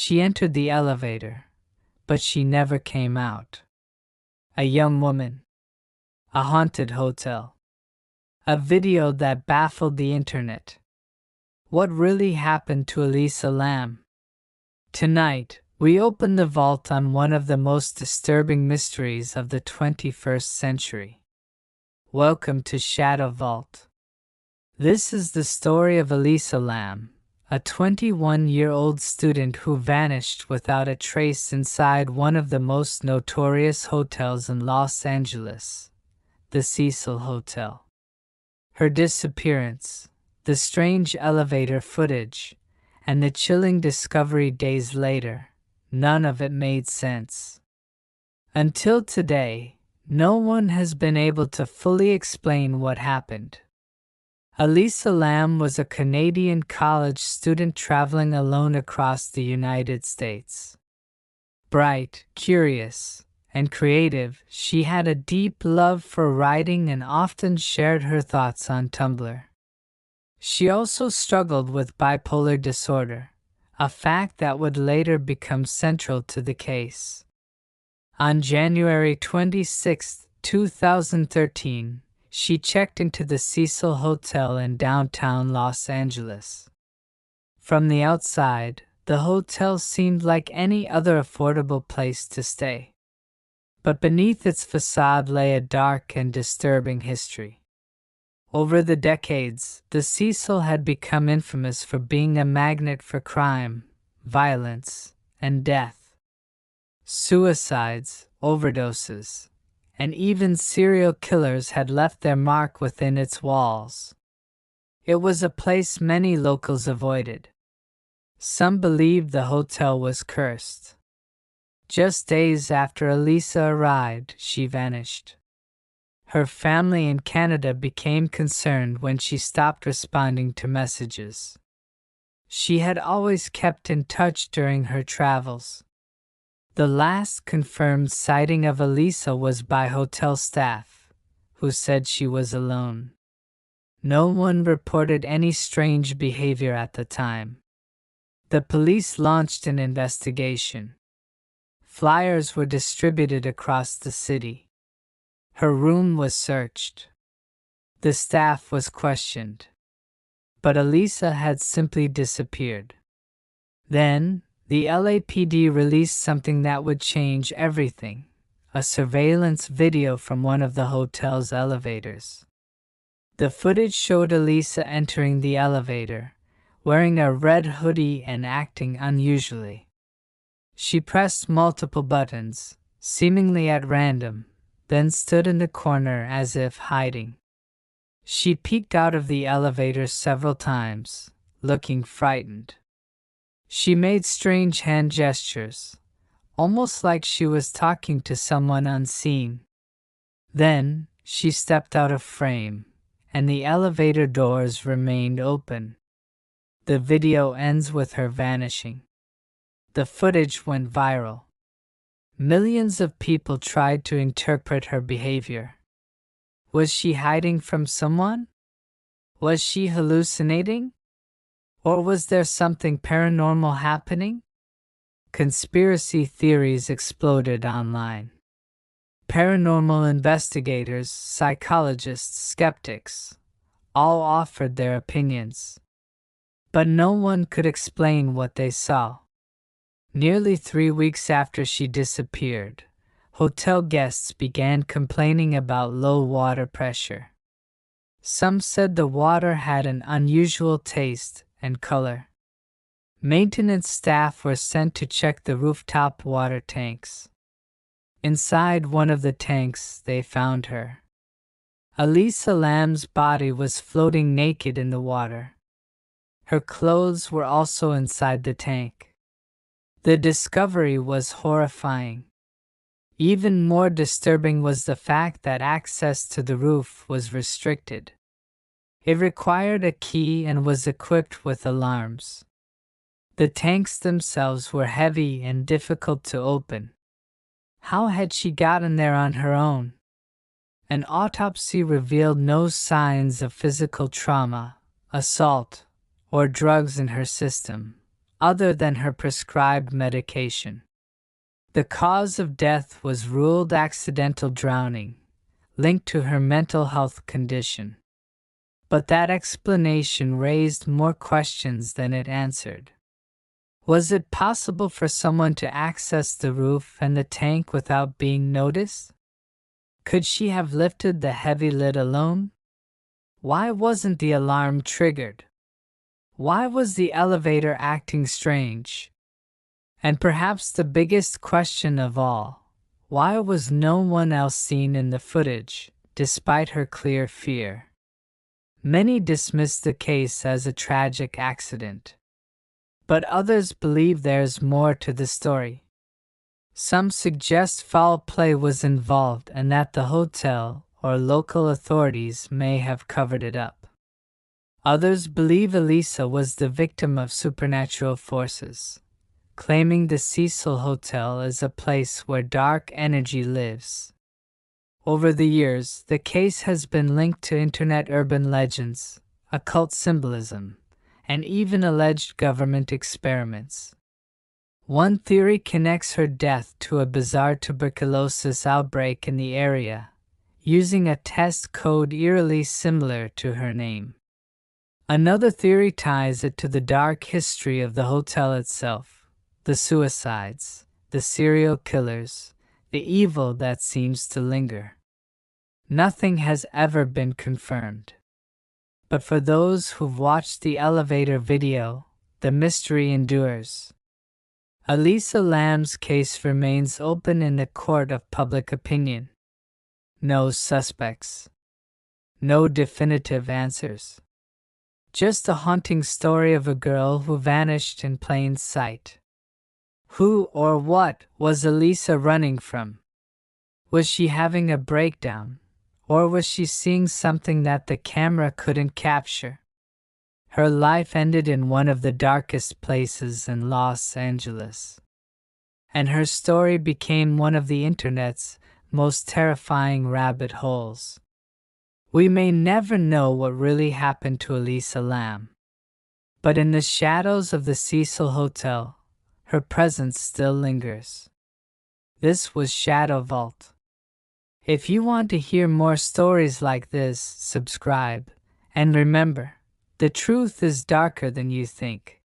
She entered the elevator, but she never came out. A young woman. A haunted hotel. A video that baffled the internet. What really happened to Elisa Lam? Tonight, we open the vault on one of the most disturbing mysteries of the 21st century. Welcome to Shadow Vault. This is the story of Elisa Lam, a 21-year-old student who vanished without a trace inside one of the most notorious hotels in Los Angeles, the Cecil Hotel. Her disappearance, the strange elevator footage, and the chilling discovery days later, none of it made sense. Until today, no one has been able to fully explain what happened. Elisa Lam was a Canadian college student traveling alone across the United States. Bright, curious, and creative, she had a deep love for writing and often shared her thoughts on Tumblr. She also struggled with bipolar disorder, a fact that would later become central to the case. On January 26, 2013, she checked into the Cecil Hotel in downtown Los Angeles. From the outside, the hotel seemed like any other affordable place to stay. But beneath its facade lay a dark and disturbing history. Over the decades, the Cecil had become infamous for being a magnet for crime, violence, and death. Suicides, overdoses, and even serial killers had left their mark within its walls. It was a place many locals avoided. Some believed the hotel was cursed. Just days after Elisa arrived, she vanished. Her family in Canada became concerned when she stopped responding to messages. She had always kept in touch during her travels. The last confirmed sighting of Elisa was by hotel staff, who said she was alone. No one reported any strange behavior at the time. The police launched an investigation. Flyers were distributed across the city. Her room was searched. The staff was questioned. But Elisa had simply disappeared. Then, the LAPD released something that would change everything, a surveillance video from one of the hotel's elevators. The footage showed Elisa entering the elevator, wearing a red hoodie and acting unusually. She pressed multiple buttons, seemingly at random, then stood in the corner as if hiding. She peeked out of the elevator several times, looking frightened. She made strange hand gestures, almost like she was talking to someone unseen. Then, she stepped out of frame, and the elevator doors remained open. The video ends with her vanishing. The footage went viral. Millions of people tried to interpret her behavior. Was she hiding from someone? Was she hallucinating? Or was there something paranormal happening? Conspiracy theories exploded online. Paranormal investigators, psychologists, skeptics, all offered their opinions. But no one could explain what they saw. Nearly 3 weeks after she disappeared, hotel guests began complaining about low water pressure. Some said the water had an unusual taste and color. Maintenance staff were sent to check the rooftop water tanks. Inside one of the tanks, they found her. Elisa Lam's body was floating naked in the water. Her clothes were also inside the tank. The discovery was horrifying. Even more disturbing was the fact that access to the roof was restricted. It required a key and was equipped with alarms. The tanks themselves were heavy and difficult to open. How had she gotten there on her own? An autopsy revealed no signs of physical trauma, assault, or drugs in her system, other than her prescribed medication. The cause of death was ruled accidental drowning, linked to her mental health condition. But that explanation raised more questions than it answered. Was it possible for someone to access the roof and the tank without being noticed? Could she have lifted the heavy lid alone? Why wasn't the alarm triggered? Why was the elevator acting strange? And perhaps the biggest question of all, why was no one else seen in the footage, despite her clear fear? Many dismiss the case as a tragic accident, but others believe there's more to the story. Some suggest foul play was involved and that the hotel or local authorities may have covered it up. Others believe Elisa was the victim of supernatural forces, claiming the Cecil Hotel as a place where dark energy lives. Over the years, the case has been linked to internet urban legends, occult symbolism, and even alleged government experiments. One theory connects her death to a bizarre tuberculosis outbreak in the area, using a test code eerily similar to her name. Another theory ties it to the dark history of the hotel itself, the suicides, the serial killers, the evil that seems to linger. Nothing has ever been confirmed. But for those who've watched the elevator video, the mystery endures. Elisa Lam's case remains open in the court of public opinion. No suspects. No definitive answers. Just a haunting story of a girl who vanished in plain sight. Who or what was Elisa running from? Was she having a breakdown? Or was she seeing something that the camera couldn't capture? Her life ended in one of the darkest places in Los Angeles. And her story became one of the internet's most terrifying rabbit holes. We may never know what really happened to Elisa Lam. But in the shadows of the Cecil Hotel, her presence still lingers. This was Shadow Vault. If you want to hear more stories like this, subscribe. And remember, the truth is darker than you think.